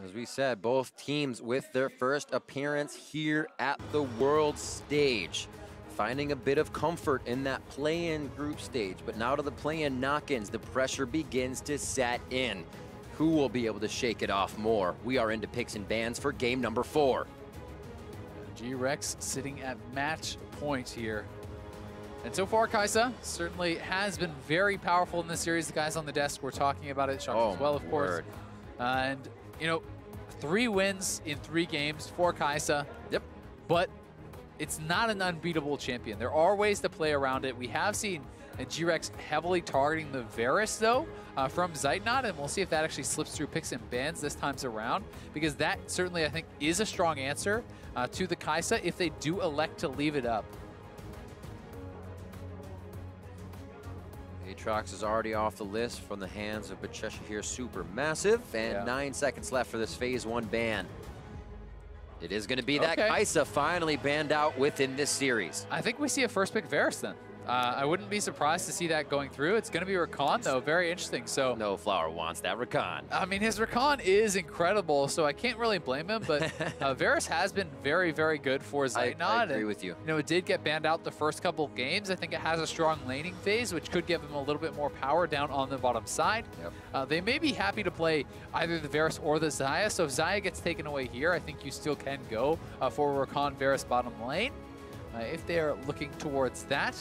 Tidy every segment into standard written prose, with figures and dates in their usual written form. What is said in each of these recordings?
As we said, both teams with their first appearance here at the world stage, finding a bit of comfort in that play-in group stage. But now to the play-in knock-ins, the pressure begins to set in. Who will be able to shake it off more? We are into picks and bans for game number 4. GRX sitting at match point here. And so far, Kaisa certainly has been very powerful in this series. The guys on the desk were talking about it, Sean as well, of course. And, you know, 3 wins in 3 games for Kaisa. Yep. But it's not an unbeatable champion. There are ways to play around it. We have seen GRX heavily targeting the Varus, though, from Zeitnot, and we'll see if that actually slips through picks and bans this time around, because that certainly, I think, is a strong answer to the Kaisa if they do elect to leave it up. Aatrox is already off the list from the hands of Bahçeşehir SuperMassive, and 9 seconds left for this Phase 1 ban. It is going to be that Kaisa finally banned out within this series. I think we see a first pick Varus then. I wouldn't be surprised to see that going through. It's going to be Rakan, though. Very interesting. So no Flower wants that Rakan. I mean, his Rakan is incredible, so I can't really blame him. But Varus has been very, very good for Zeitnot. I agree with you. You know, it did get banned out the first couple of games. I think it has a strong laning phase, which could give him a little bit more power down on the bottom side. Yep. They may be happy to play either the Varus or the Xayah. So if Xayah gets taken away here, I think you still can go for Rakan Varus bottom lane if they are looking towards that.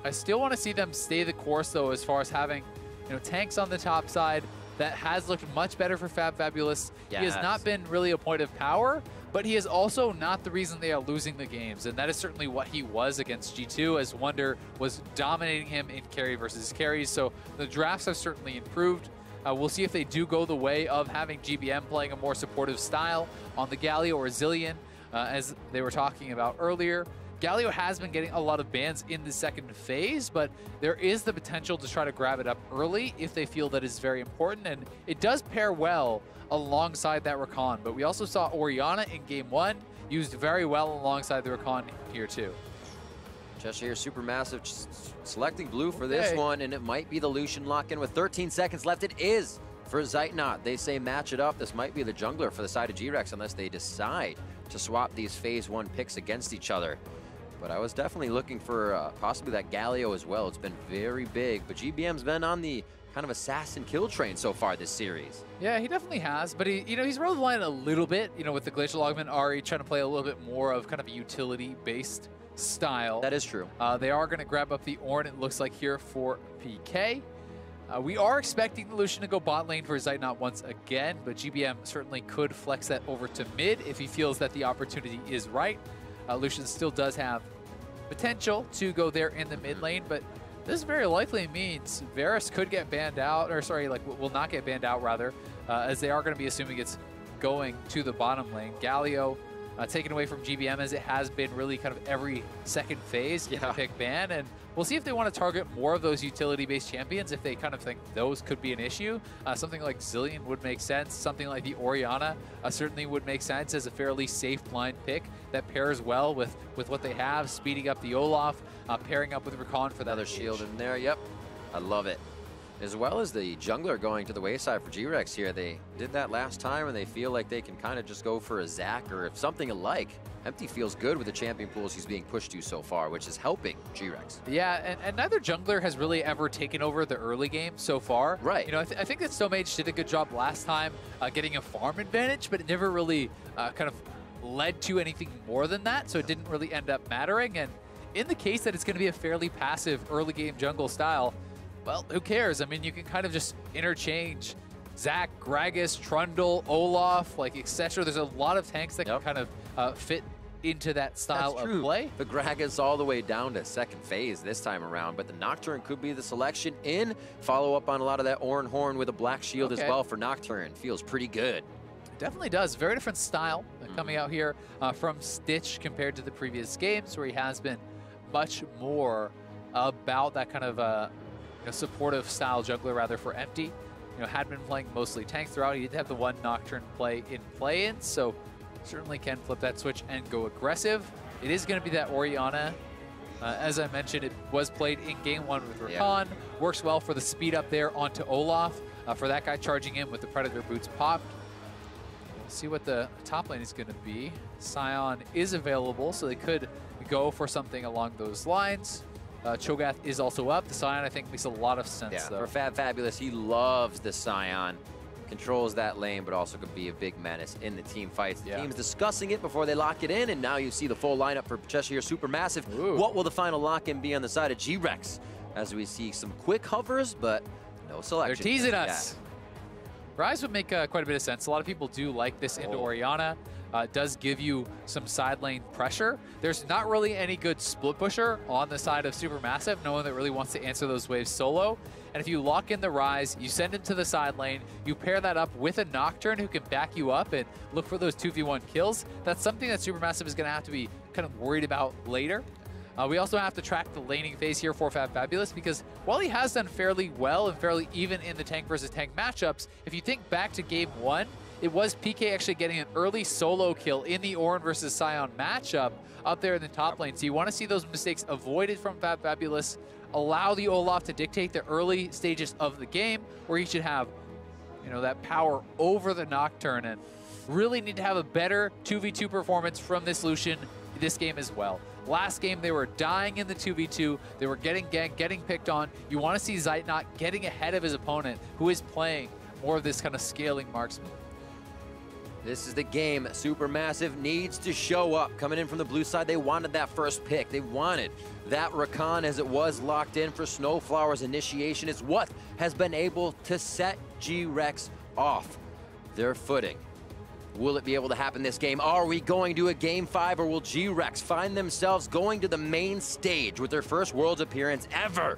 I still want to see them stay the course, though, as far as having, you know, tanks on the top side. That has looked much better for Fabulous. Yes. He has not been really a point of power, but he is also not the reason they are losing the games, and that is certainly what he was against G2, as Wunder was dominating him in carry versus carries. So the drafts have certainly improved. We'll see if they do go the way of having GBM playing a more supportive style on the Galio or Zillion, as they were talking about earlier. Galio has been getting a lot of bans in the second phase, but there is the potential to try to grab it up early if they feel that is very important, and it does pair well alongside that Rakan. But we also saw Orianna in game 1 used very well alongside the Rakan here too. Bahçeşehir SuperMassive selecting blue for this one, and it might be the Lucian lock-in with 13 seconds left. It is for Zeitnot. They say match it up. This might be the jungler for the side of GRX unless they decide to swap these Phase 1 picks against each other. But I was definitely looking for possibly that Galio as well. It's been very big, but GBM's been on the kind of assassin kill train so far this series. Yeah, he definitely has, but he's rode the line a little bit, with the Glacial Augment Ahri trying to play a little bit more of kind of a utility-based style. That is true. They are going to grab up the Ornn, it looks like, here for PK. We are expecting the Lucian to go bot lane for Zeitnot once again, but GBM certainly could flex that over to mid if he feels that the opportunity is right. Lucian still does have potential to go there in the mid lane, but this very likely means Varus could get banned out, or sorry, will not get banned out rather, as they are going to be assuming it's going to the bottom lane. Galio taken away from GBM, as it has been really kind of every second phase in the pick ban, and we'll see if they want to target more of those utility-based champions if they kind of think those could be an issue. Something like Zillion would make sense. Something like the Orianna certainly would make sense as a fairly safe blind pick that pairs well with what they have, speeding up the Olaf, pairing up with Rakan for that other shield in there. Yep, I love it. As well as the jungler going to the wayside for GRX here. They did that last time, and they feel like they can kind of just go for a Zac or if something alike. Empty feels good with the champion pools he's being pushed to so far, which is helping GRX. Yeah, and neither jungler has really ever taken over the early game so far. Right. I think that Stomage did a good job last time getting a farm advantage, but it never really kind of led to anything more than that, so it didn't really end up mattering. And in the case that it's going to be a fairly passive early game jungle style, well, who cares? I mean, you can kind of just interchange Zac, Gragas, Trundle, Olaf, etc. There's a lot of tanks that can kind of fit into that style of play. The Gragas all the way down to second phase this time around, but the Nocturne could be the selection in. Follow up on a lot of that Ornn Horn with a black shield as well for Nocturne. Feels pretty good. Definitely does. Very different style coming out here from Stitch compared to the previous games, where he has been much more about that kind of supportive style jungler rather for Empty. Had been playing mostly tank throughout. He did have the one Nocturne play in play-in, so certainly can flip that switch and go aggressive. It is going to be that Orianna. As I mentioned, it was played in game 1 with Rakan. Works well for the speed up there onto Olaf. For that guy charging in with the Predator boots popped. See what the top lane is going to be. Sion is available, so they could go for something along those lines. Cho'Gath is also up. The Sion, I think, makes a lot of sense, though. For Fabulous, he loves the Sion. Controls that lane, but also could be a big menace in the team fights. The team's discussing it before they lock it in, and now you see the full lineup for Bahçeşehir SuperMassive. Ooh. What will the final lock-in be on the side of GRX? As we see some quick hovers, but no selection. They're teasing us. Rise would make quite a bit of sense. A lot of people do like this into Orianna. It does give you some side lane pressure. There's not really any good split pusher on the side of Supermassive, no one that really wants to answer those waves solo. And if you lock in the Rise, you send him to the side lane, you pair that up with a Nocturne who can back you up and look for those 2v1 kills. That's something that Supermassive is going to have to be kind of worried about later. We also have to track the laning phase here for Fabulous, because while he has done fairly well and fairly even in the tank versus tank matchups, if you think back to game 1, it was PK actually getting an early solo kill in the Ornn versus Sion matchup up there in the top lane. So you want to see those mistakes avoided from Fabulous, allow the Olaf to dictate the early stages of the game, where he should have, you know, that power over the Nocturne, and really need to have a better 2v2 performance from this Lucian this game as well. Last game, they were dying in the 2v2. They were getting ganked, getting picked on. You want to see Zeitnot getting ahead of his opponent, who is playing more of this kind of scaling marksman. This is the game Supermassive needs to show up. Coming in from the blue side, they wanted that first pick. They wanted that Rakan, as it was locked in for Snowflower's initiation. It's what has been able to set GRX off their footing. Will it be able to happen this game? Are we going to a game 5, or will GRX find themselves going to the main stage with their first Worlds appearance ever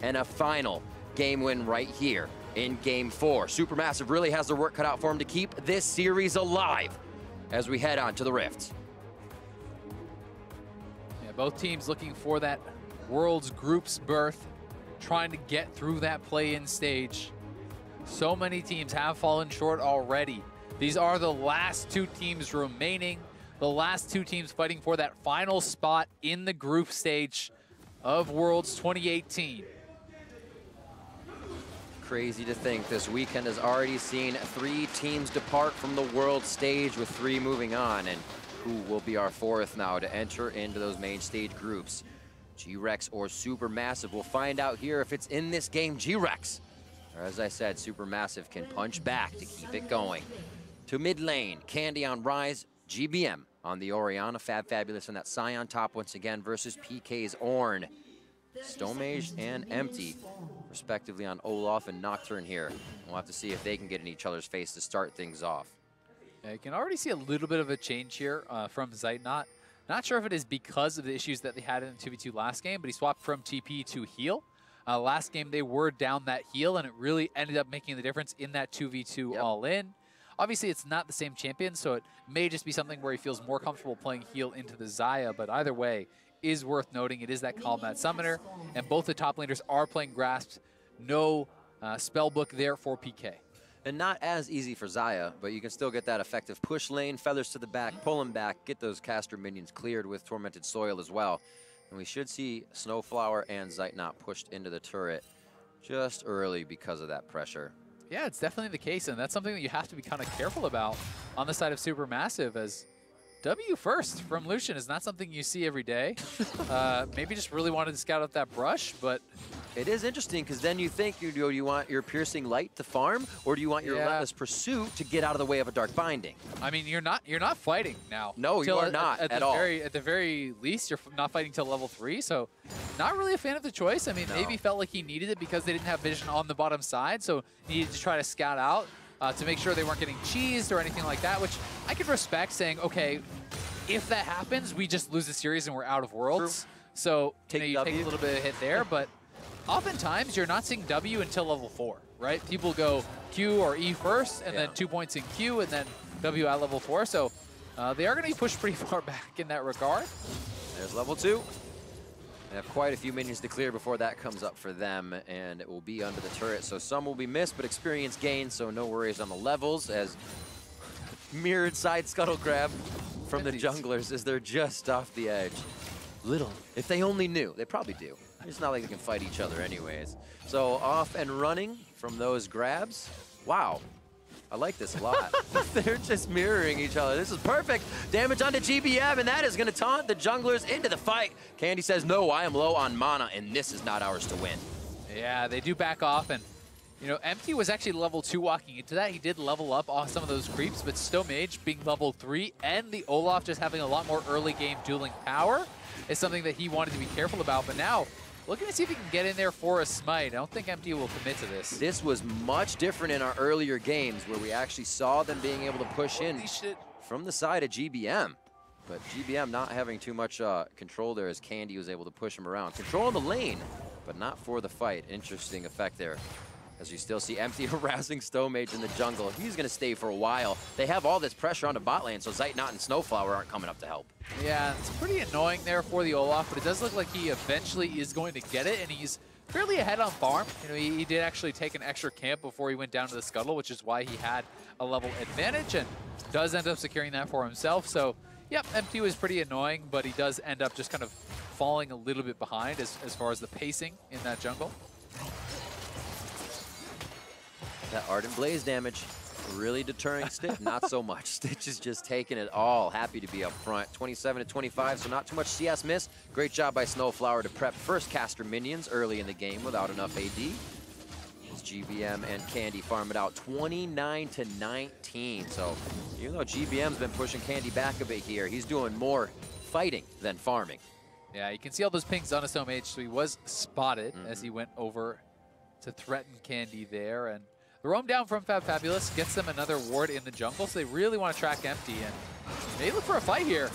and a final game win right here in game 4? Supermassive really has their work cut out for them to keep this series alive as we head on to the Rifts. Yeah, both teams looking for that Worlds group's berth, trying to get through that play-in stage. So many teams have fallen short already. These are the last 2 teams remaining, the last 2 teams fighting for that final spot in the group stage of Worlds 2018. Crazy to think this weekend has already seen 3 teams depart from the world stage, with 3 moving on, and who will be our 4th now to enter into those main stage groups? GRX or Supermassive? We'll find out here if it's in this game GRX, or as I said, Supermassive can punch back to keep it going. To mid lane, Candy on Rise, GBM on the Orianna, Fabulous on that Sion top once again versus PK's Ornn. Stomage and Empty, respectively, on Olaf and Nocturne here. We'll have to see if they can get in each other's face to start things off. Yeah, you can already see a little bit of a change here from Zeitnot. Not sure if it is because of the issues that they had in the 2v2 last game, but he swapped from TP to heal. Last game, they were down that heal, and it really ended up making the difference in that 2v2 all-in. Obviously, it's not the same champion, so it may just be something where he feels more comfortable playing heal into the Xayah, but either way, is worth noting. It is that Combat Summoner, and both the top laners are playing Grasp. No spellbook there for PK. And not as easy for Xayah, but you can still get that effective push lane, feathers to the back, pull him back, get those caster minions cleared with Tormented Soil as well. And we should see Snowflower and Zeitnot pushed into the turret just early because of that pressure. Yeah, it's definitely the case, and that's something that you have to be kind of careful about on the side of Supermassive, as W first from Lucian is not something you see every day. Maybe just really wanted to scout out that brush, but it is interesting, because then you think, do you want your Piercing Light to farm, or do you want your Relentless Pursuit to get out of the way of a Dark Binding? I mean, you're not fighting now. No, you are not at all. At the very least, you're not fighting till level 3, so not really a fan of the choice. I mean, maybe felt like he needed it because they didn't have vision on the bottom side, so needed to try to scout out to make sure they weren't getting cheesed or anything like that, which I could respect, saying, okay, if that happens, we just lose the series and we're out of Worlds. True. So you take a little bit of a hit there, but oftentimes you're not seeing W until level 4, right? People go Q or E first, and then 2 points in Q, and then W at level 4. So they are going to be pushed pretty far back in that regard. There's level 2. They have quite a few minions to clear before that comes up for them, and it will be under the turret. So some will be missed, but experience gained, so no worries on the levels, as mirrored side scuttle grab from the junglers as they're just off the edge. Little, if they only knew. They probably do. It's not like they can fight each other anyways. So off and running from those grabs. Wow. I like this a lot. They're just mirroring each other. This is perfect. Damage onto GBM, and that is going to taunt the junglers into the fight. Candy says, no, I am low on mana, and this is not ours to win. Yeah, they do back off, and you know, Empty was actually level 2 walking into that. He did level up off some of those creeps, but Stomage being level 3 and the Olaf just having a lot more early game dueling power is something that he wanted to be careful about. But now, looking to see if he can get in there for a smite. I don't think Empty will commit to this. This was much different in our earlier games where we actually saw them being able to push in from the side of GBM. But GBM not having too much control there as Candy was able to push him around. Controlling the lane, but not for the fight. Interesting effect there. As you still see Empty harassing Stomage in the jungle. He's going to stay for a while. They have all this pressure on the bot lane, so Zeitnot and Snowflower aren't coming up to help. Yeah, it's pretty annoying there for the Olaf, but it does look like he eventually is going to get it, and he's fairly ahead on farm. You know, he did actually take an extra camp before he went down to the scuttle, which is why he had a level advantage, and does end up securing that for himself. So, yep, Empty was pretty annoying, but he does end up just kind of falling a little bit behind as far as the pacing in that jungle. That Ardent Blaze damage really deterring Stitch. Not so much. Stitch is just taking it all. Happy to be up front. 27 to 25, so not too much CS miss. Great job by Snowflower to prep first caster minions early in the game without enough AD. As GBM and Candy farm it out 29 to 19. So even though GBM's been pushing Candy back a bit here, he's doing more fighting than farming. Yeah, you can see all those pings on a Stomage, so he was spotted as he went over to threaten Candy there. And the roam down from Fabulous gets them another ward in the jungle, so they really want to track Empty, and they look for a fight here.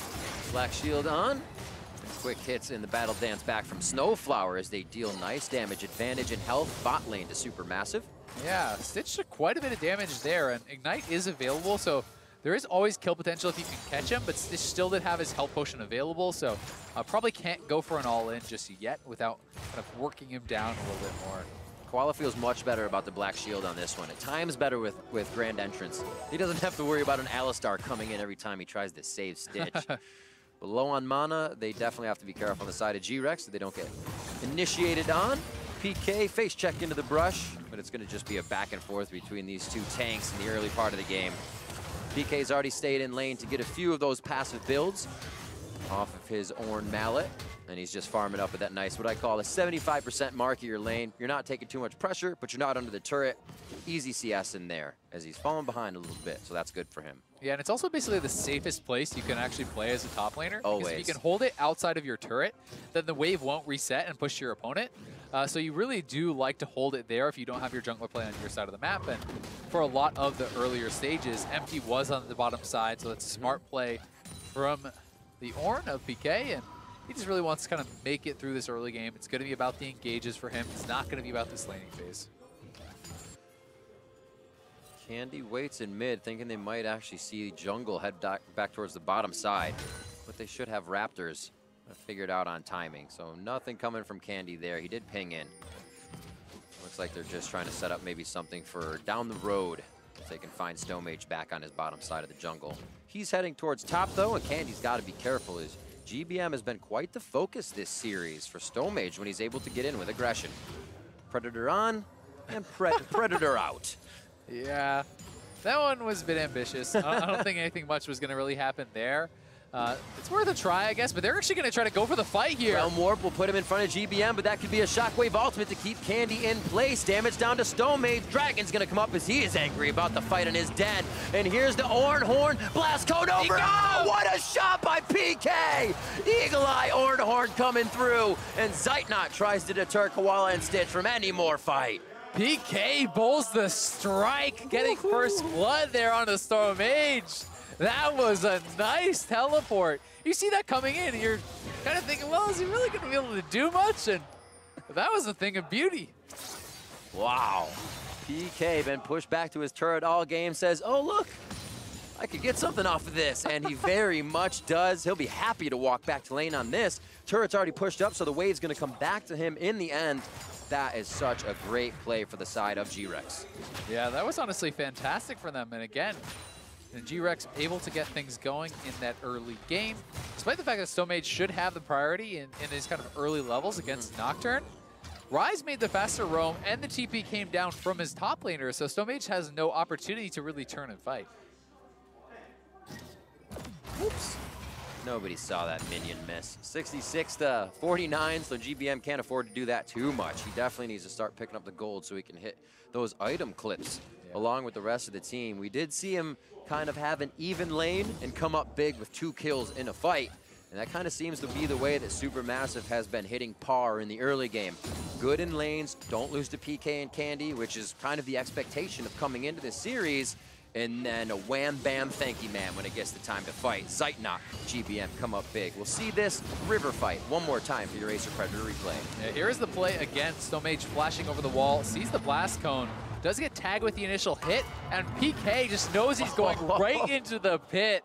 Black Shield on. And quick hits in the battle dance back from Snowflower as they deal nice damage advantage and health bot lane to Supermassive. Yeah, Stitch took quite a bit of damage there, and Ignite is available, so there is always kill potential if you can catch him, but Stitch still did have his health potion available, so probably can't go for an all-in just yet without kind of working him down a little bit more. Koala feels much better about the Black Shield on this one. At times better with Grand Entrance. He doesn't have to worry about an Alistar coming in every time he tries to save Stitch. But low on mana, they definitely have to be careful on the side of GRX so they don't get initiated on. PK, face check into the brush, but it's going to just be a back and forth between these two tanks in the early part of the game. PK's already stayed in lane to get a few of those passive builds off of his Ornn Mallet. And he's just farming up at that nice, what I call a 75% mark of your lane. You're not taking too much pressure, but you're not under the turret. Easy CS in there as he's falling behind a little bit, so that's good for him. Yeah, and it's also basically the safest place you can actually play as a top laner. Always. Because if you can hold it outside of your turret, then the wave won't reset and push your opponent. So you really do like to hold it there if you don't have your jungler play on your side of the map. And for a lot of the earlier stages, Empty was on the bottom side, so that's a smart play from the Ornn of PK. And he just really wants to kind of make it through this early game. It's going to be about the engages for him. It's not going to be about this laning phase. Candy waits in mid, thinking they might actually see jungle head back towards the bottom side. But they should have Raptors figured out on timing. So nothing coming from Candy there. He did ping in. Looks like they're just trying to set up maybe something for down the road. If they can find Stomage back on his bottom side of the jungle. He's heading towards top though, and Candy's got to be careful. As GBM has been quite the focus this series for Stomage when he's able to get in with aggression. Predator on and Predator out. Yeah, that one was a bit ambitious. I don't think anything much was going to really happen there. It's worth a try, I guess, but they're actually going to try to go for the fight here. Realm Warp will put him in front of GBM, but that could be a Shockwave ultimate to keep Candy in place. Damage down to Stomage. Dragon's going to come up as he is angry about the fight in his den. And here's the Ornn Horn. Blast code over. Oh, what a shot by PK! Eagle Eye Ornn Horn coming through. And Zeitnot tries to deter Koala and Stitch from any more fight. PK bowls the strike, getting first blood there on the Stomage. That was a nice teleport. You see that coming in, and you're kind of thinking, well, is he really going to be able to do much? And that was a thing of beauty. Wow. PK been pushed back to his turret all game, says, oh, look, I could get something off of this. And he very much does. He'll be happy to walk back to lane on this. Turret's already pushed up, so the wave's going to come back to him in the end. That is such a great play for the side of GRX. Yeah, that was honestly fantastic for them. And again, and GRX able to get things going in that early game, despite the fact that Stomage should have the priority in these kind of early levels against Nocturne. Ryze made the faster roam, and the TP came down from his top laner, so Stomage has no opportunity to really turn and fight. Oops. Nobody saw that minion miss. 66 to 49, so GBM can't afford to do that too much. He definitely needs to start picking up the gold so he can hit those item clips along with the rest of the team. We did see him kind of have an even lane and come up big with 2 kills in a fight. And that kind of seems to be the way that SuperMassive has been hitting par in the early game. Good in lanes, don't lose to PK and Candy, which is kind of the expectation of coming into this series. And then a wham, bam, thank you, man, when it gets the time to fight. Zeitnot, GBM come up big. We'll see this river fight one more time for your Acer Predator replay. Yeah, here is the play again. Stomage flashing over the wall, sees the blast cone, does get tagged with the initial hit, and PK just knows he's going right into the pit.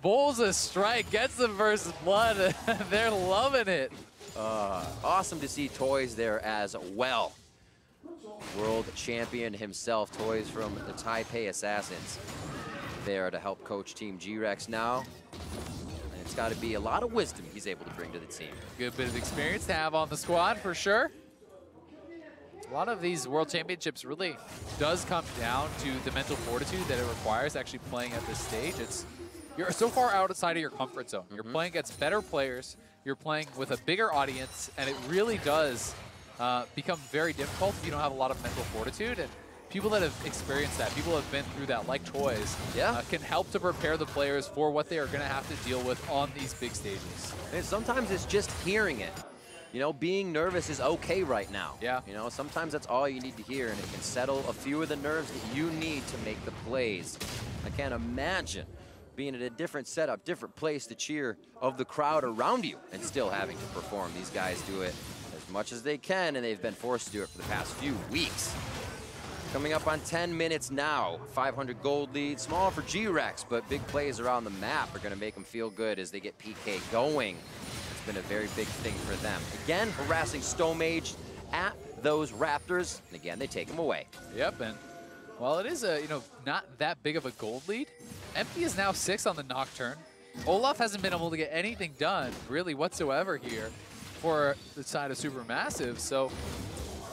Bowls a strike, gets the first blood, they're loving it. Awesome to see Toys there as well. World champion himself, Toys from the Taipei Assassins, there to help coach Team GRX now. And it's got to be a lot of wisdom he's able to bring to the team. Good bit of experience to have on the squad for sure. A lot of these World Championships really does come down to the mental fortitude that it requires actually playing at this stage. You're so far outside of your comfort zone. You're playing against better players, you're playing with a bigger audience, and it really does become very difficult if you don't have a lot of mental fortitude. And people that have experienced that, people that have been through that, like Toys, can help to prepare the players for what they are going to have to deal with on these big stages. And sometimes it's just hearing it. You know, being nervous is okay right now. Yeah. You know, sometimes that's all you need to hear, and it can settle a few of the nerves that you need to make the plays. I can't imagine being at a different setup, different place to cheer of the crowd around you and still having to perform. These guys do it as much as they can, and they've been forced to do it for the past few weeks. Coming up on 10 minutes now, 500 gold lead, small for GRX, but big plays around the map are gonna make them feel good as they get PK going. It's been a very big thing for them. Again, harassing Stomage at those Raptors, and again, they take them away. Yep, and while it is not that big of a gold lead, Empty is now 6 on the Nocturne. Olaf hasn't been able to get anything done, really, whatsoever here for the side of SuperMassive, so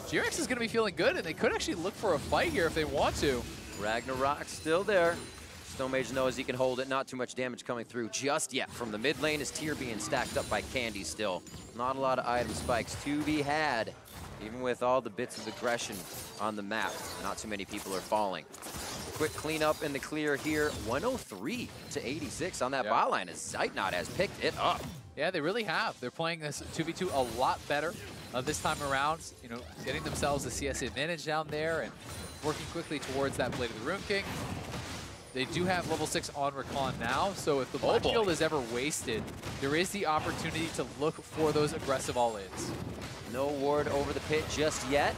GRX is going to be feeling good, and they could actually look for a fight here if they want to. Ragnarok still there. Stomage knows he can hold it. Not too much damage coming through just yet from the mid lane. His tier being stacked up by Candy still. Not a lot of item spikes to be had, even with all the bits of aggression on the map. Not too many people are falling. Quick cleanup in the clear here. 103 to 86 on that bot line as Zeitnot has picked it up. Yeah, they really have. They're playing this 2v2 a lot better this time around. You know, getting themselves a CS advantage down there and working quickly towards that Blade of the Rune King. They do have level 6 on Recon now, so if the Black Shield is ever wasted, there is the opportunity to look for those aggressive all-ins. No ward over the pit just yet.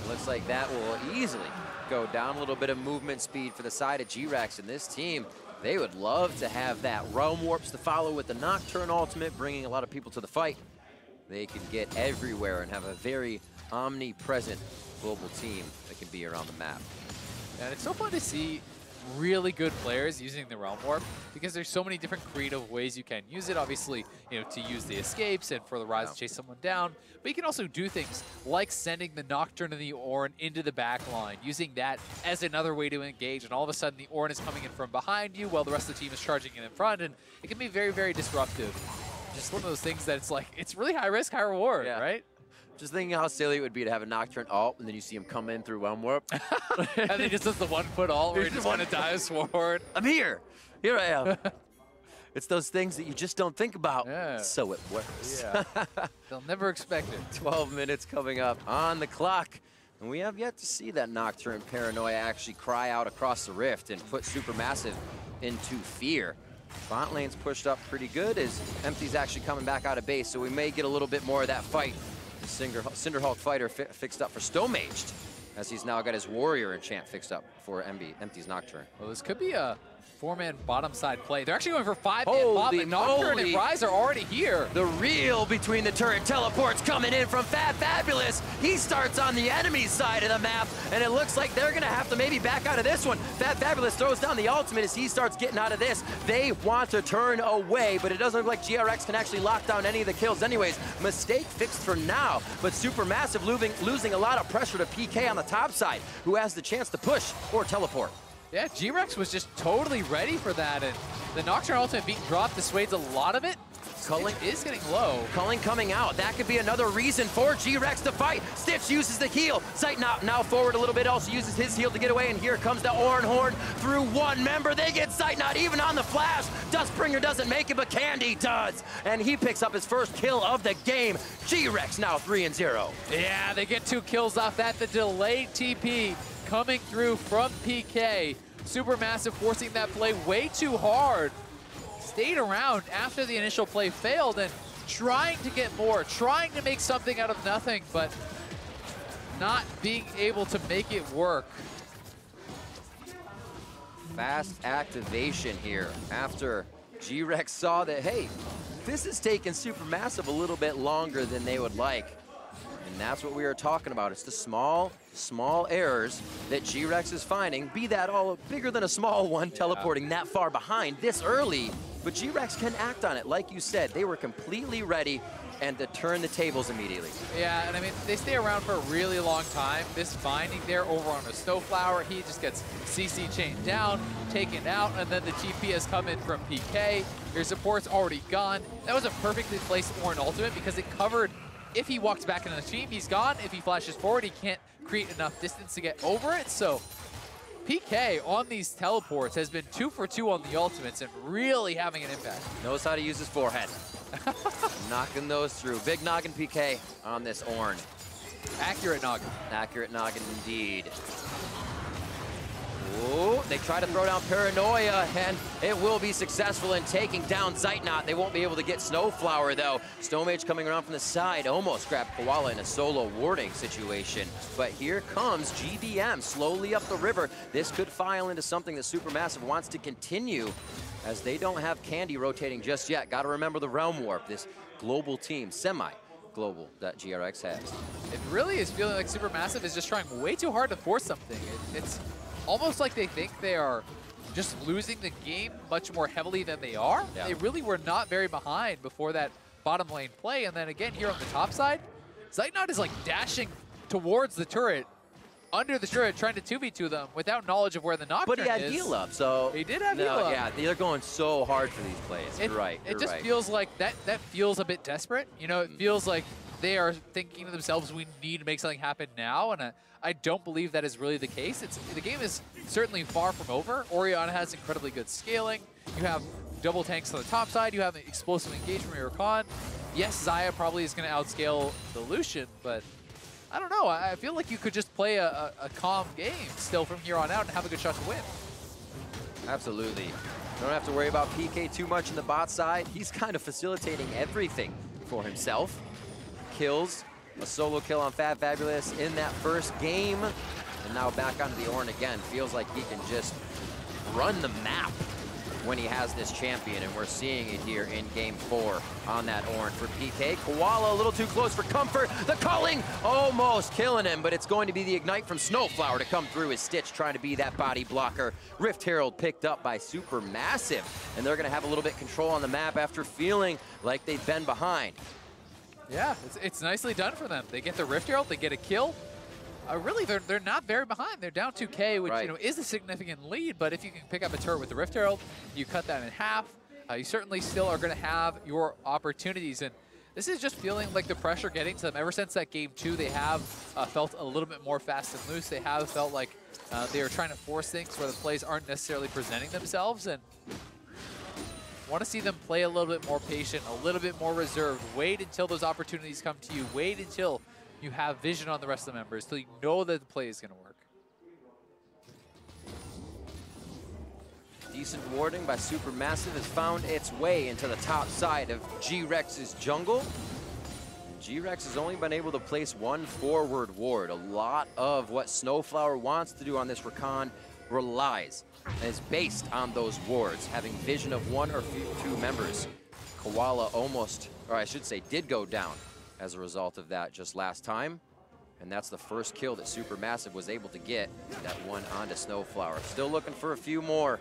It looks like that will easily go down. A little bit of movement speed for the side of GRX, and this team, they would love to have that Realm Warps to follow with the Nocturne ultimate, bringing a lot of people to the fight. They can get everywhere and have a very omnipresent global team that can be around the map. And it's so fun to see really good players using the Realm Warp, because there's so many different creative ways you can use it. Obviously, you know, to use the escapes and for the Ryze to chase someone down, but you can also do things like sending the Nocturne and the Ornn into the back line, using that as another way to engage, and all of a sudden the Ornn is coming in from behind you while the rest of the team is charging in front, and it can be very, very disruptive. Just one of those things that it's like, it's really high risk, high reward, right? Just thinking how silly it would be to have a Nocturne ult, and then you see him come in through Realm Warp. And then he just does the 1-foot ult where he just kind of dives forward. I'm here. Here I am. It's those things that you just don't think about, so it works. Yeah. They'll never expect it. 12 minutes coming up on the clock. And we have yet to see that Nocturne Paranoia actually cry out across the rift and put SuperMassive into fear. Bot lane's pushed up pretty good as Empty's actually coming back out of base, so we may get a little bit more of that fight. Cinderhulk fighter fixed up for Stomaged, as he's now got his warrior enchant fixed up for Empty's Nocturne. Well, this could be a 4-man bottom side play. They're actually going for 5-man bot, but Nocturne and Rise are already here. The reel between the turret teleports coming in from Fabulous. He starts on the enemy side of the map, and it looks like they're gonna have to maybe back out of this one. Fabulous throws down the ultimate as he starts getting out of this. They want to turn away, but it doesn't look like GRX can actually lock down any of the kills anyways. Mistake fixed for now, but SuperMassive losing a lot of pressure to PK on the top side, who has the chance to push or teleport. Yeah, GRX was just totally ready for that, and the Nocturne ultimate being dropped dissuades a lot of it. Culling is getting low. Culling coming out. That could be another reason for GRX to fight. Stitch uses the heal. Zeitnot now forward a little bit, also uses his heal to get away, and here comes the Oran Horn through one member. They get Zeitnot even on the flash. Dustbringer doesn't make it, but Candy does. And he picks up his first kill of the game. GRX now 3-0. Yeah, they get 2 kills off that. The delayed TP coming through from PK. SuperMassive forcing that play way too hard. Stayed around after the initial play failed and trying to get more, trying to make something out of nothing, but not being able to make it work. Fast activation here after GRX saw that, hey, this is taking SuperMassive a little bit longer than they would like. And that's what we were talking about. It's the small errors that GRX is finding, be that all bigger than a small one, teleporting that far behind this early. But GRX can act on it. Like you said, they were completely ready and to turn the tables immediately. Yeah, and I mean, they stay around for a really long time. This binding there over on a Snowflower, he just gets CC chained down, taken out, and then the TP has come in from PK. Your support's already gone. That was a perfectly placed Oran ultimate because it covered. If he walks back into the team, he's gone. If he flashes forward, he can't create enough distance to get over it. So PK on these teleports has been 2 for 2 on the ultimates and really having an impact. Knows how to use his forehead. Knocking those through. Big noggin PK on this Ornn. Accurate noggin. Accurate noggin indeed. Ooh, they try to throw down Paranoia, and it will be successful in taking down Zeitnot. They won't be able to get Snowflower, though. Stonemage coming around from the side, almost grabbed Koala in a solo warding situation. But here comes GBM, slowly up the river. This could file into something that SuperMassive wants to continue, as they don't have Candy rotating just yet. Got to remember the Realm Warp, this global team, semi-global, that GRX has. It really is feeling like SuperMassive is just trying way too hard to force something. It's almost like they think they are just losing the game much more heavily than they are. Yeah. They really were not very behind before that bottom lane play. And then again, here on the top side, Zeitnot is like dashing towards the turret, under the turret, trying to 2v2 them without knowledge of where the Nocturne is. But he had heal up, so... He did have heal up. Yeah, they're going so hard for these plays. You're right. It just feels like that feels a bit desperate. You know, it feels like they are thinking to themselves, we need to make something happen now. And I don't believe that is really the case. The game is certainly far from over. Orianna has incredibly good scaling. You have double tanks on the top side. You have an explosive engage from your Rakan. Yes, Xayah probably is going to outscale the Lucian, but I don't know. I feel like you could just play a calm game still from here on out and have a good shot to win. Absolutely. Don't have to worry about PK too much in the bot side. He's kind of facilitating everything for himself. Kills. A solo kill on Fabulous in that first game. And now back onto the Ornn again. Feels like he can just run the map when he has this champion. And we're seeing it here in game 4 on that Ornn for PK. Koala a little too close for comfort. The culling almost killing him, but it's going to be the ignite from Snowflower to come through his Stitch, trying to be that body blocker. Rift Herald picked up by SuperMassive. And they're going to have a little bit control on the map after feeling like they've been behind. Yeah, it's nicely done for them. They get the Rift Herald, they get a kill. Really, they're not very behind. They're down 2K, which you know is a significant lead. But if you can pick up a turret with the Rift Herald, you cut that in half. You certainly still are going to have your opportunities. And this is just feeling like the pressure getting to them. Ever since that game 2, they have felt a little bit more fast and loose. They have felt like they are trying to force things where the plays aren't necessarily presenting themselves. And want to see them play a little bit more patient, a little bit more reserved. Wait until those opportunities come to you. Wait until you have vision on the rest of the members, till you know that the play is going to work. Decent warding by SuperMassive has found its way into the top side of GRX's jungle. GRX has only been able to place one forward ward. A lot of what Snowflower wants to do on this Rakan relies is based on those wards, having vision of one or two members. Koala almost, or I should say, did go down as a result of that just last time. And that's the first kill that SuperMassive was able to get, that one onto Snowflower. Still looking for a few more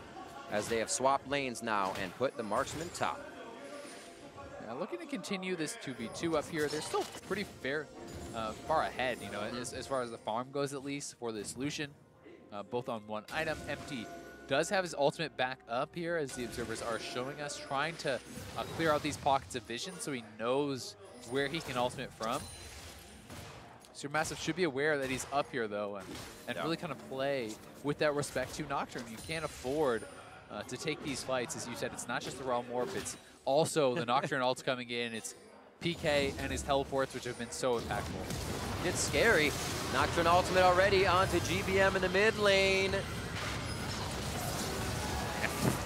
as they have swapped lanes now and put the marksman top. Now looking to continue this 2v2 up here. They're still pretty far ahead, you know, as far as the farm goes at least for this Lucian. Both on one item. Empty does have his ultimate back up here, as the observers are showing us, trying to clear out these pockets of vision so he knows where he can ultimate from. SuperMassive should be aware that he's up here, though, and really kind of play with that respect to Nocturne. You can't afford to take these fights. As you said, it's not just the Realm Warp, it's also the Nocturne ults coming in. It's PK and his teleports, which have been so impactful. It's scary. Nocturne ultimate already onto GBM in the mid lane.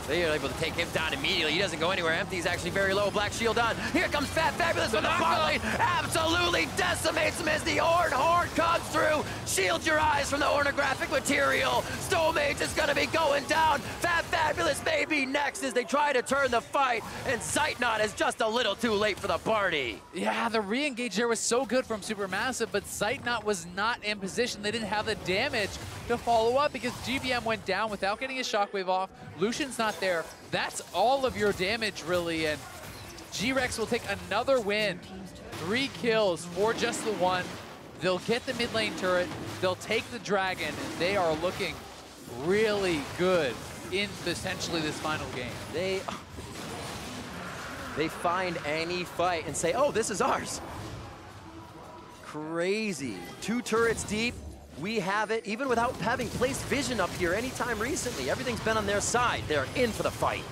They are able to take him down immediately. He doesn't go anywhere. Empty's actually very low. Black shield on. Here comes Fat Fabulous from the bot lane. Absolutely decimates him as the Horn comes through. Shield your eyes from the ornographic material. Stowmage is going to be going down. Fat Fabulous may be next as they try to turn the fight. And Zeitnot is just a little too late for the party. Yeah, the re-engage there was so good from SuperMassive, but Zeitnot was not in position. They didn't have the damage to follow up because GBM went down without getting his shockwave off. Lucian's not there. That's all of your damage, really, and GRX will take another win. 3 kills for just the one. They'll get the mid lane turret. They'll take the dragon, and they are looking really good in potentially this final game. They find any fight and say, oh, this is ours. Crazy. 2 turrets deep. We have it, even without having placed vision up here anytime recently. Everything's been on their side. They're in for the fight.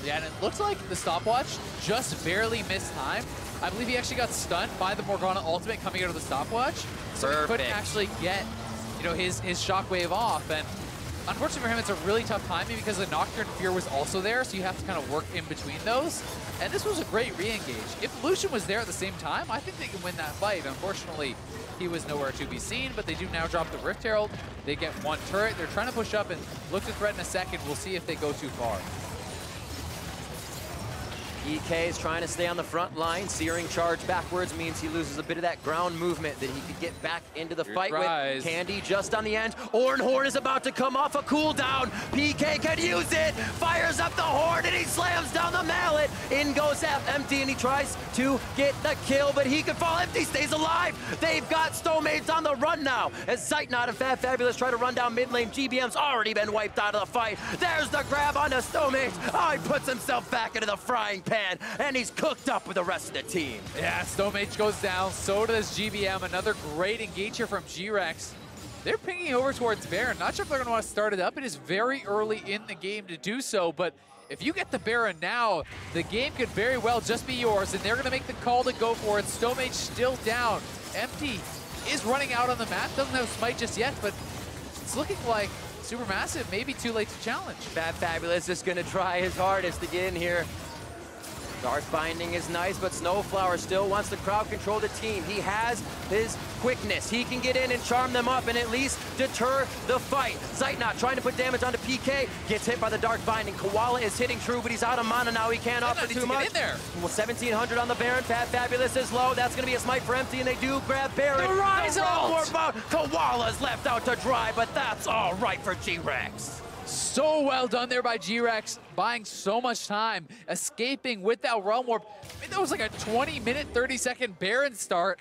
Yeah, and it looks like the stopwatch just barely missed time. I believe he actually got stunned by the Morgana ultimate coming out of the stopwatch. So he couldn't actually get, you know, his shockwave off. And unfortunately for him, it's a really tough timing because the Nocturne Fear was also there, so you have to kind of work in between those. And this was a great re-engage. If Lucian was there at the same time, I think they can win that fight. Unfortunately, he was nowhere to be seen, but they do now drop the Rift Herald. They get 1 turret. They're trying to push up and look to threaten a second. We'll see if they go too far. EK is trying to stay on the front line. Searing charge backwards means he loses a bit of that ground movement that he could get back into the fight with. Candy just on the end. Horn is about to come off a cooldown. PK can use it. Fires up the Horn and he slams down the mallet. In goes Empty and he tries to get the kill, but he could fall. Empty stays alive. They've got Stowmates on the run now as Zeitnot and Fat Fabulous try to run down mid lane. GBM's already been wiped out of the fight. There's the grab onto Stowmates. Oh, he puts himself back into the frying pan. And he's cooked up with the rest of the team. Yeah, Stowmage goes down, so does GBM. Another great engage here from GRX. They're pinging over towards Baron. Not sure if they're gonna want to start it up. It is very early in the game to do so, but if you get the Baron now, the game could very well just be yours, and they're gonna make the call to go for it. Stowmage still down. Empty is running out on the map. Doesn't have Smite just yet, but it's looking like SuperMassive may be too late to challenge. Fat Fabulous is gonna try his hardest to get in here. Dark Binding is nice, but Snowflower still wants to crowd control the team. He has his quickness. He can get in and charm them up and at least deter the fight. Zeitnot trying to put damage onto PK. Gets hit by the Dark Binding. Koala is hitting true, but he's out of mana now. He can't offer too much. In there. Well, 1,700 on the Baron. Fat Fabulous is low. That's going to be a smite for Empty, and they do grab Baron. The rise ult! Koala's left out to dry, but that's all right for GRX. So well done there by GRX, buying so much time, escaping with that Realm Warp. I mean, that was like a 20-minute, 30-second Baron start.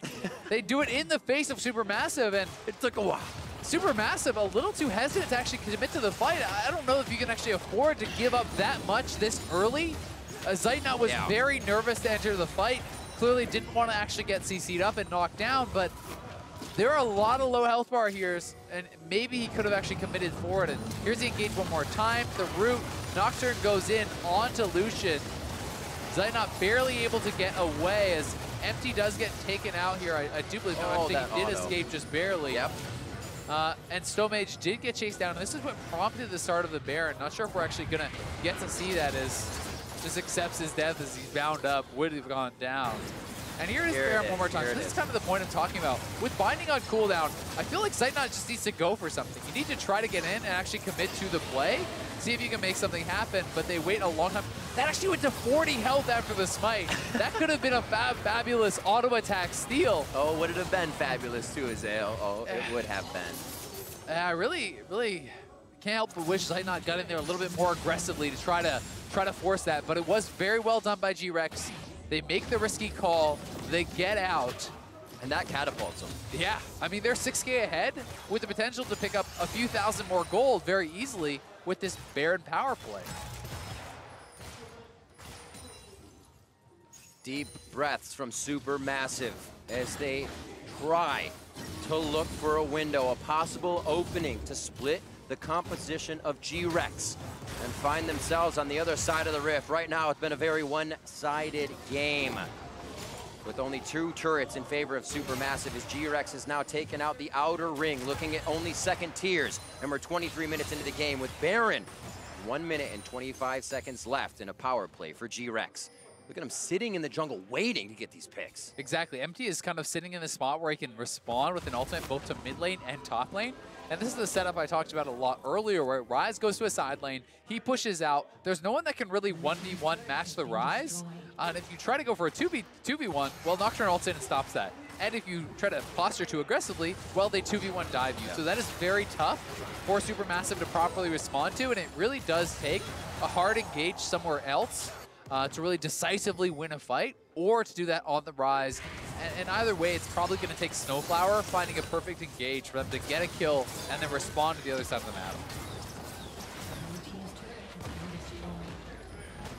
They do it in the face of SuperMassive, and it took a while. SuperMassive a little too hesitant to actually commit to the fight. I don't know if you can actually afford to give up that much this early. Zeitnot was very nervous to enter the fight. Clearly didn't want to actually get CC'd up and knocked down, but there are a lot of low health bar here, and maybe he could have actually committed forward. And here's the engage one more time. The root, Nocturne goes in onto Lucian. Zeitnot barely able to get away as Empty does get taken out here. I do believe, no, I think he did escape just barely. Yep. And Stowmage did get chased down. And this is what prompted the start of the Baron. Not sure if we're actually gonna get to see that as just accepts his death as he's bound up, would have gone down. And here is Baron one more time. So this is kind of the point I'm talking about. With Binding on cooldown, I feel like Zeitnot just needs to go for something. You need to try to get in and actually commit to the play. see if you can make something happen, but they wait a long time. That actually went to 40 health after the smite. That could have been a fabulous auto attack steal. Oh, would it have been fabulous too, Azale? Oh, it would have been. I really can't help but wish Zeitnot got in there a little bit more aggressively to try to force that, but it was very well done by GRX. They make the risky call, they get out. And that catapults them. Yeah, I mean, they're 6K ahead with the potential to pick up a few thousand more gold very easily with this Baron power play. Deep breaths from SuperMassive as they try to look for a window, a possible opening to split the composition of GRX and find themselves on the other side of the rift. Right now, it's been a very one-sided game, with only 2 turrets in favor of SuperMassive, as GRX has now taken out the outer ring, looking at only second tiers. And we're 23 minutes into the game with Baron. 1 minute and 25 seconds left in a power play for GRX. Look at him sitting in the jungle waiting to get these picks. Exactly. Empty is kind of sitting in the spot where he can respond with an ultimate both to mid lane and top lane. And this is the setup I talked about a lot earlier, where Ryze goes to a side lane, he pushes out. There's no one that can really 1v1 match the Ryze. And if you try to go for a 2v1, well, Nocturne ults in and stops that. And if you try to posture too aggressively, well, they 2v1 dive you. Yeah. So that is very tough for SuperMassive to properly respond to, and it really does take a hard engage somewhere else to really decisively win a fight, or to do that on the Ryze. And either way, it's probably going to take Snowflower finding a perfect engage for them to get a kill and then respond to the other side of the map.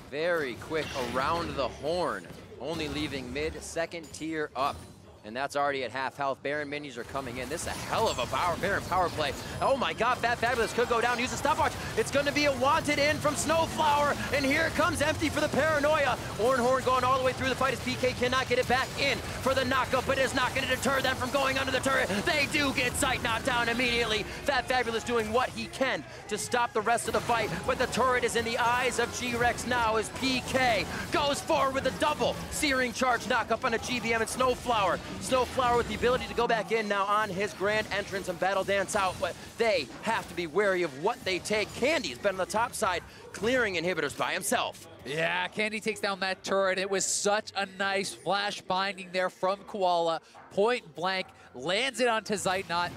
Very quick around the horn, only leaving mid, second tier up. And that's already at half health. Baron minions are coming in. This is a hell of a Baron power play. Oh my God, Fabulous could go down. Use a stopwatch. It's going to be a wanted in from Snowflower. And here comes Empty for the paranoia. Ornhorn going all the way through the fight as PK cannot get it back in for the knockup, but it's not going to deter them from going under the turret. They do get sight knocked down immediately. Fabulous doing what he can to stop the rest of the fight, but the turret is in the eyes of GRX now as PK goes forward with a double searing charge knockup on a GBM and Snowflower. Snowflower with the ability to go back in now on his grand entrance and battle dance out, but they have to be wary of what they take. Candy's been on the top side, clearing inhibitors by himself. Yeah, Candy takes down that turret. It was such a nice flash binding there from Koala. Point blank, lands it onto Zeitnot.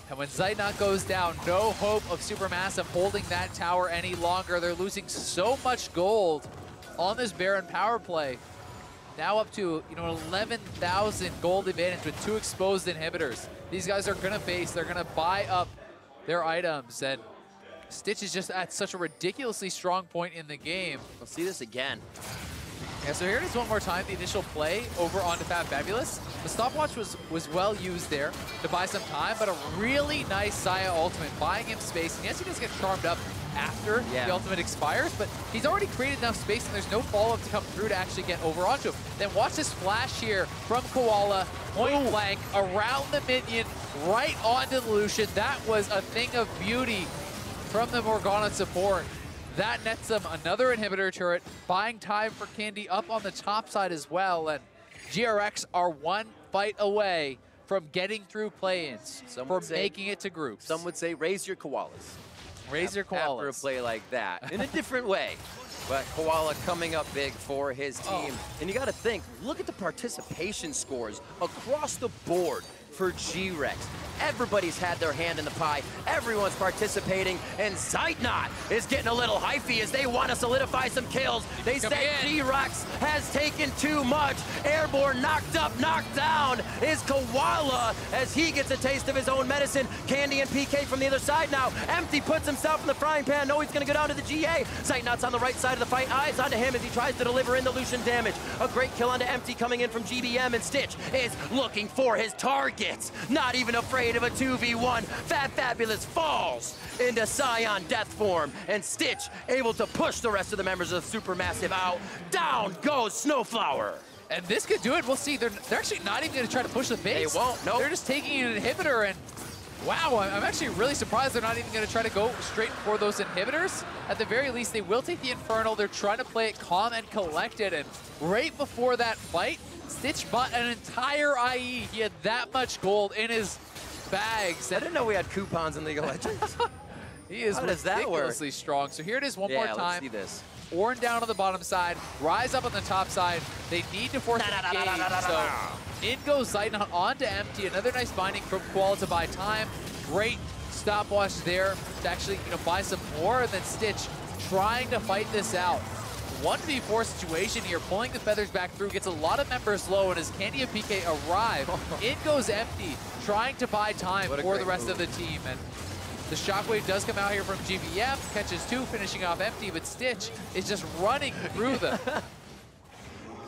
And when Zeitnot goes down, no hope of SuperMassive holding that tower any longer. They're losing so much gold on this Baron power play. Now up to 11,000 gold advantage with 2 exposed inhibitors. These guys are gonna face, they're gonna buy up their items, and Stitch is just at such a ridiculously strong point in the game. We'll see this again. Yeah, so here it is one more time, the initial play over onto Fabulous. The stopwatch was well used there to buy some time, but a really nice Saya ultimate, buying him space. And yes, he does get charmed up after the ultimate expires, but he's already created enough space and there's no follow-up to come through to actually get over onto him. Then watch this flash here from Koala, point blank, around the minion, right onto the Lucian. That was a thing of beauty from the Morgana support. That nets them another inhibitor turret, buying time for Candy up on the top side as well, and GRX are 1 fight away from getting through play-ins, for making it to groups. Some would say raise your koalas. Raise your koalas. After a play like that, in a different way. But Koala coming up big for his team. And you got to think, look at the participation scores across the board for GRX. Everybody's had their hand in the pie. Everyone's participating, and Zeitnot is getting a little hyphy as they want to solidify some kills. They say GRX has taken too much. Airborne knocked up, knocked down is Koala as he gets a taste of his own medicine. Candy and PK from the other side now. Empty puts himself in the frying pan. No, he's going to go down to the GA. Zeitnot's on the right side of the fight. Eyes onto him as he tries to deliver in the Lucian damage. A great kill onto Empty coming in from GBM, and Stitch is looking for his targets. Not even afraid of a 2v1. Fabulous falls into Scion death form, and Stitch able to push the rest of the members of SuperMassive out. Down goes Snowflower. And this could do it. We'll see. They're actually not even going to try to push the base. They won't. No. They're just taking an inhibitor, and wow, I'm actually really surprised they're not even going to try to go straight for those inhibitors. At the very least, they will take the Infernal. They're trying to play it calm and collected, and right before that fight, Stitch bought an entire IE. He had that much gold in his bags. I didn't know we had coupons in League of Legends. He is ridiculously strong. So here it is one more time. Let's see this. Ornn down on the bottom side, Rise up on the top side. They need to force an engage. So in goes Zeitnot onto Empty. Another nice binding from Koala to buy time. Great stopwatch there to actually buy some more. And then Stitch trying to fight this out. 1v4 situation here, pulling the feathers back through, gets a lot of members low, and as Candy and PK arrive, in goes Empty, trying to buy time for the rest of the team. And the shockwave does come out here from GBM, catches 2, finishing off Empty, but Stitch is just running through them.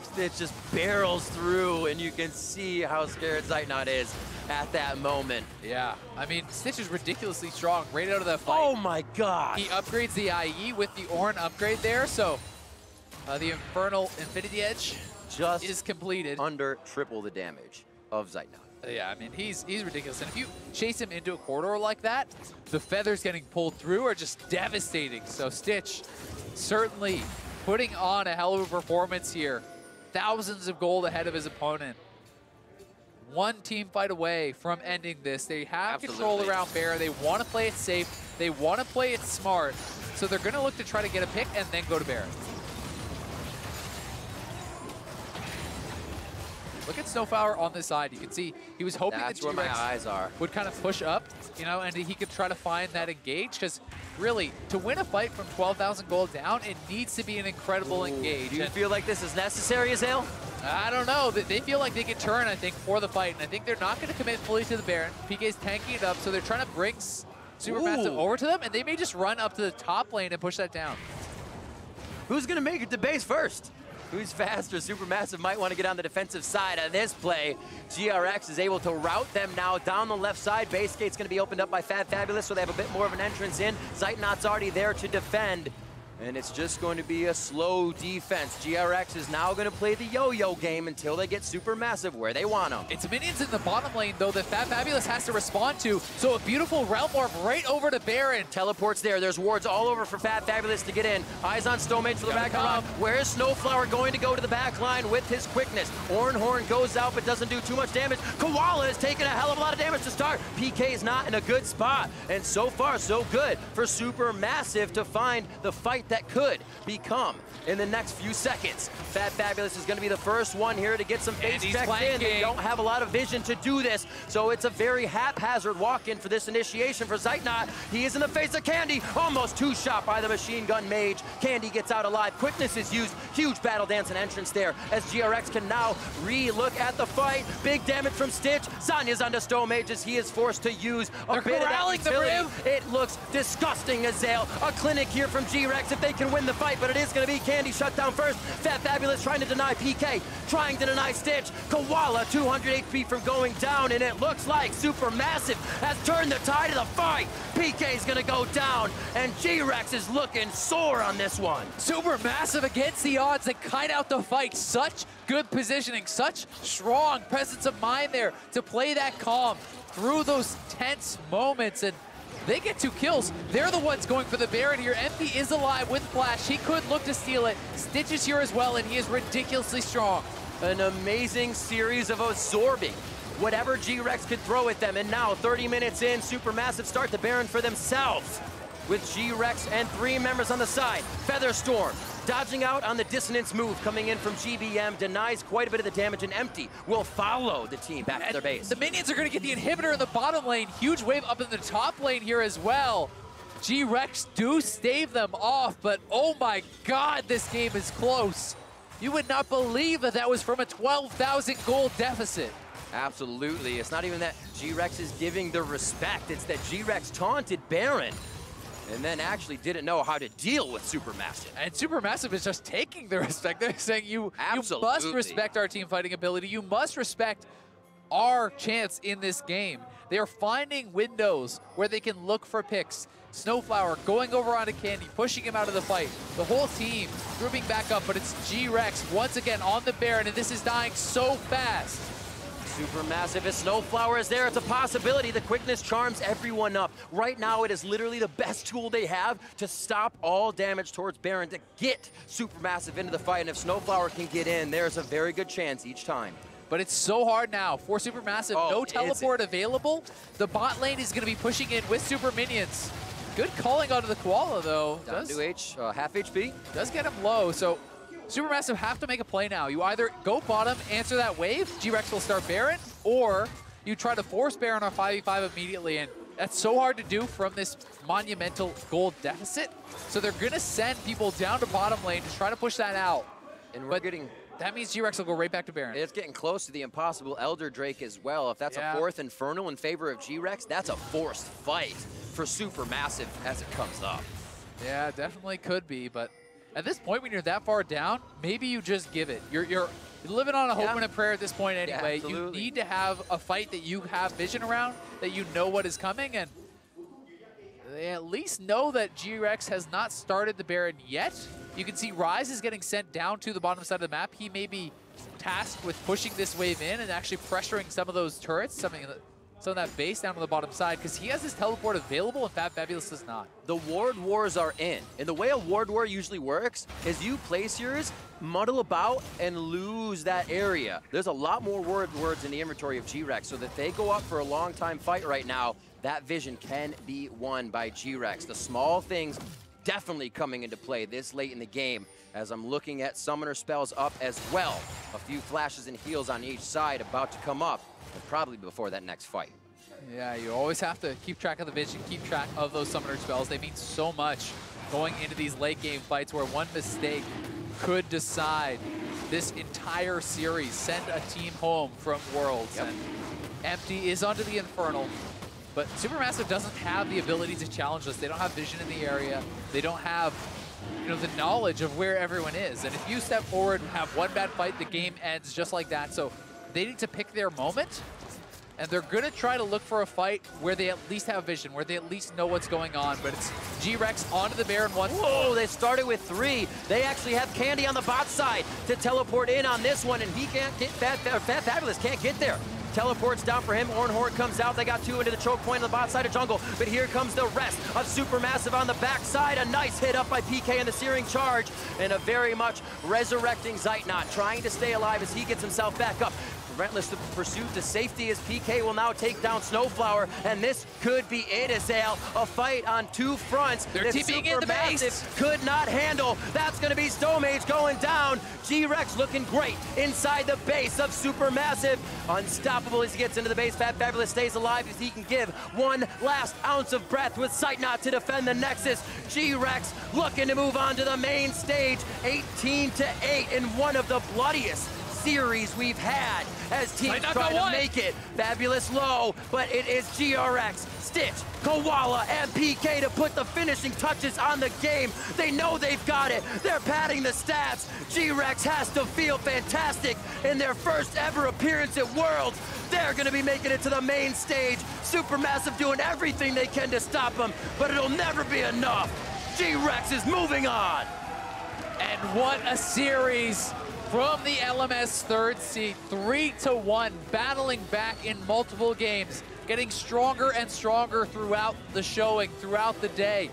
Stitch just barrels through, and you can see how scared Zeitnot is at that moment. Yeah, I mean, Stitch is ridiculously strong right out of that fight. Oh my god! He upgrades the IE with the Ornn upgrade there, so the Infernal Infinity Edge just is completed. Under triple the damage of Zeitnot. Yeah, I mean, he's ridiculous. And if you chase him into a corridor like that, the feathers getting pulled through are just devastating. So Stitch certainly putting on a hell of a performance here. Thousands of gold ahead of his opponent. One team fight away from ending this. They have control around Baron. They want to play it safe. They want to play it smart. So they're going to look to try to get a pick and then go to Baron. Look at Snowflower on the side. You can see he was hoping that where my eyes are. Would kind of push up, and he could try to find that engage. Because really, to win a fight from 12,000 gold down, it needs to be an incredible engage. Do you feel like this is necessary, Azael? I don't know. They feel like they can turn, I think, for the fight. And I think they're not going to commit fully to the Baron. PK's tanking it up, so they're trying to bring SuperMassive over to them, and they may just run up to the top lane and push that down. Who's going to make it to base first? Who's faster? SuperMassive might want to get on the defensive side of this play. GRX is able to route them now down the left side. Base gate's going to be opened up by Fabulous, so they have a bit more of an entrance in. Zeitnot's already there to defend. And it's just going to be a slow defense. GRX is now going to play the yo-yo game until they get SuperMassive where they want them. It's minions in the bottom lane, though, that Fabulous has to respond to. So a beautiful Realm Orb right over to Baron. Teleports there. There's wards all over for Fabulous to get in. Eyes on Stomage for the back line. Where's Snowflower going to go to the back line with his quickness? Horn goes out but doesn't do too much damage. Koala is taking a hell of a lot of damage to start. PK is not in a good spot. And so far, so good for SuperMassive to find the fight that could become in the next few seconds. Fabulous is going to be the first one here to get some face checked in. They don't have a lot of vision to do this, so it's a very haphazard walk-in for this initiation for Zeitnot. He is in the face of Candy, almost two-shot by the machine gun mage. Candy gets out alive. Quickness is used. Huge battle dance and entrance there as GRX can now re-look at the fight. Big damage from Stitch. Zanya's onto Stomage as he is forced to use a bit of that utility. It looks disgusting, Azael. A clinic here from GRX if they can win the fight, but it is going to be Candy shut down first. Fabulous trying to deny PK, trying to deny Stitch. Koala 200 HP from going down, and it looks like SuperMassive has turned the tide of the fight. PK is going to go down, and GRX is looking sore on this one. SuperMassive against the odds and kite out the fight. Such good positioning, such strong presence of mind there to play that calm through those tense moments, and they get 2 kills. They're the ones going for the Baron here. Empty is alive with Flash. He could look to steal it. Stitch is here as well, and he is ridiculously strong. An amazing series of absorbing whatever GRX could throw at them. And now, 30 minutes in, SuperMassive start the Baron for themselves with GRX and 3 members on the side. Featherstorm dodging out on the dissonance move coming in from GBM, denies quite a bit of the damage, and Empty will follow the team back to their base. The minions are going to get the inhibitor in the bottom lane. Huge wave up in the top lane here as well. GRX do stave them off, but oh my god, this game is close. You would not believe that that was from a 12,000 gold deficit. Absolutely. It's not even that GRX is giving the respect. It's that GRX taunted Baron and then actually didn't know how to deal with SuperMassive. And SuperMassive is just taking the respect. They're saying you must respect our team fighting ability. You must respect our chance in this game. They are finding windows where they can look for picks. Snowflower going over onto Candy, pushing him out of the fight. The whole team grouping back up, but it's GRX once again on the Baron, and this is dying so fast. SuperMassive, if Snowflower is there, it's a possibility. The quickness charms everyone up. Right now, it is literally the best tool they have to stop all damage towards Baron, to get SuperMassive into the fight. And if Snowflower can get in, there's a very good chance each time. But it's so hard now for SuperMassive. No teleport available. The bot lane is going to be pushing in with super minions. Good calling out of the Koala, though. Down to half HP. Does get him low, so SuperMassive have to make a play now. You either go bottom, answer that wave, GRX will start Baron, or you try to force Baron on 5v5 immediately, and that's so hard to do from this monumental gold deficit. So they're gonna send people down to bottom lane to try to push that out. And that means GRX will go right back to Baron. It's getting close to the impossible Elder Drake as well. If that's a fourth Infernal in favor of GRX, that's a forced fight for SuperMassive as it comes up. Yeah, definitely could be, but at this point, when you're that far down, maybe you just give it. You're living on a hope and a prayer at this point anyway. You need to have a fight that you have vision around, that you know what is coming, and they at least know that GRX has not started the Baron yet. You can see Rise is getting sent down to the bottom side of the map. He may be tasked with pushing this wave in and actually pressuring some of those turrets, some of that base down to the bottom side, because he has his teleport available and Fabulous does not. The ward wars are in. And the way a ward war usually works is you place yours, muddle about, and lose that area. There's a lot more wards in the inventory of GRX, so that they go up for a long time fight right now, that vision can be won by GRX. The small things definitely coming into play this late in the game, as I'm looking at summoner spells up as well. A few flashes and heals on each side about to come up, and probably before that next fight. Yeah, you always have to keep track of the vision, keep track of those summoner spells. They mean so much going into these late game fights where one mistake could decide this entire series, send a team home from Worlds. And Empty is onto the Infernal, but SuperMassive doesn't have the ability to challenge this. They don't have vision in the area. They don't have, you know, the knowledge of where everyone is. And if you step forward and have one bad fight, the game ends just like that. So they need to pick their moment, and they're gonna try to look for a fight where they at least have vision, where they at least know what's going on. But it's GRX onto the Baron once. Whoa, they started with 3. They actually have Candy on the bot side to teleport in on this one, and he can't get Fabulous can't get there. Teleports down for him. Ornhorn comes out. They got 2 into the choke point on the bot side of jungle. But here comes the rest of SuperMassive on the backside. A nice hit up by PK in the searing charge. And a very much resurrecting Zeitnot, trying to stay alive as he gets himself back up. Relentless pursuit to safety as PK will now take down Snowflower, and this could be it, Azale. A fight on 2 fronts. They're TPing in the base. Could not handle. That's going to be Stomage going down. GRX looking great inside the base of SuperMassive. Unstoppable as he gets into the base. Fabulous stays alive as he can give one last ounce of breath with Zeitnot to defend the Nexus. GRX looking to move on to the main stage. 18-8 in one of the bloodiest series we've had as teams try to make it. Fabulous low, but it is GRX, Stitch, Koala, and PK to put the finishing touches on the game. They know they've got it. They're padding the stats. GRX has to feel fantastic in their first ever appearance at Worlds. They're going to be making it to the main stage. SuperMassive doing everything they can to stop them, but it'll never be enough. GRX is moving on. And what a series from the LMS 3rd seed, 3-1, battling back in multiple games, getting stronger and stronger throughout the showing, throughout the day.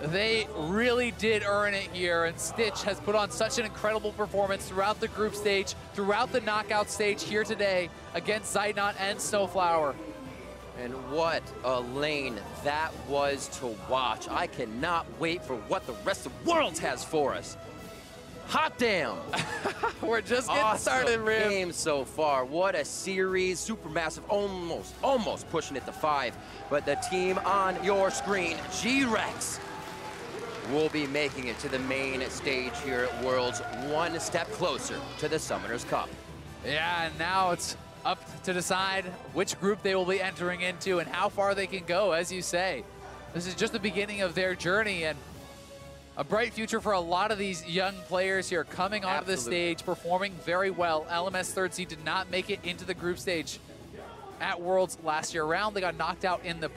They really did earn it here, and Stitch has put on such an incredible performance throughout the group stage, throughout the knockout stage here today against Zeitnot and Snowflower. And what a lane that was to watch. I cannot wait for what the rest of Worlds has for us. Hot damn! We're just getting started, Rim. Game so far. What a series. SuperMassive almost pushing it to 5. But the team on your screen, GRX, will be making it to the main stage here at Worlds, one step closer to the Summoners Cup. Yeah, and now it's up to decide which group they will be entering into and how far they can go, as you say. This is just the beginning of their journey, and a bright future for a lot of these young players here coming onto the stage, performing very well. LMS 3rd seed did not make it into the group stage at Worlds last year round. They got knocked out in the